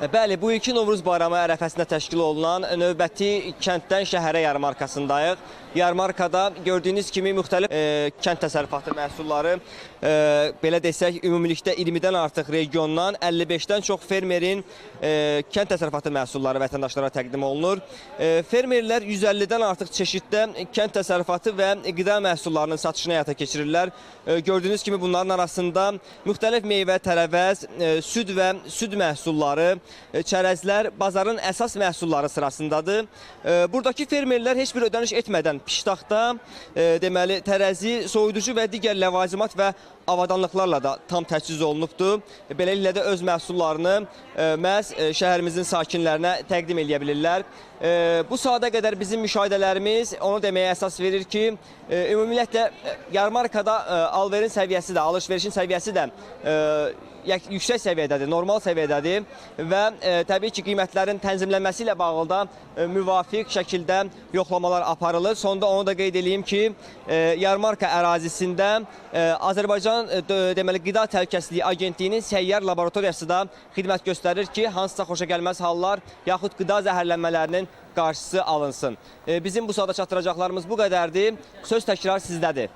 Bəli, bu ilki Novruz bayramı ərəfəsində təşkil olunan növbəti kənddən şəhərə yarmarkasındayıq. Yarmarkada gördüyünüz kimi müxtəlif kənd təsərrüfatı məhsulları, belə desək, ümumilikdə 20-dən artıq regiondan 55-dən çox fermerin kənd təsərrüfatı məhsulları vətəndaşlara təqdim olunur. Fermerlər 150-dən artıq çeşiddə kənd təsərrüfatı və qida məhsullarının satışını həyata keçirirlər. Gördüyünüz kimi bunların arasında müxtəlif meyvə, tərəvəz, süd və süd məhsulları, çərəzlər bazarın əsas məhsulları sırasındadır. Buradakı fermerlər heç bir ödəniş etmədən piştaxta, deməli tərəzi, soyuducu və digər ləvazimat və avadanlıqlarla da tam təchiz olunubdur. Beləliklə də öz məhsullarını məhz şəhərimizin sakinlərinə təqdim edə bilirlər. Bu saata qədər bizim müşahidələrimiz onu deməyə əsas verir ki, ümumiyyətlə yarmarkada alverin səviyyəsi də, alış-verişin səviyyəsi də yüksək səviyyədədir, normal səviyyədədir və təbii ki, qiymətlərin tənzimlənməsi ilə bağlı da müvafiq şəkildə yoxlamalar aparılır. Sonda onu da qeyd edeyim ki, yarmarka ərazisində Azərbaycan deməli Qida Təhlükəsizliyi Agentliyinin səyyar laboratoriyası da xidmət göstərir ki, hansısa xoşagəlməz hallar yaxud qida zəhərlənmələrinin qarşısı alınsın. Bizim bu saata çatdıracaqlarımız bu qədərdir. Söz təkrar sizdədir.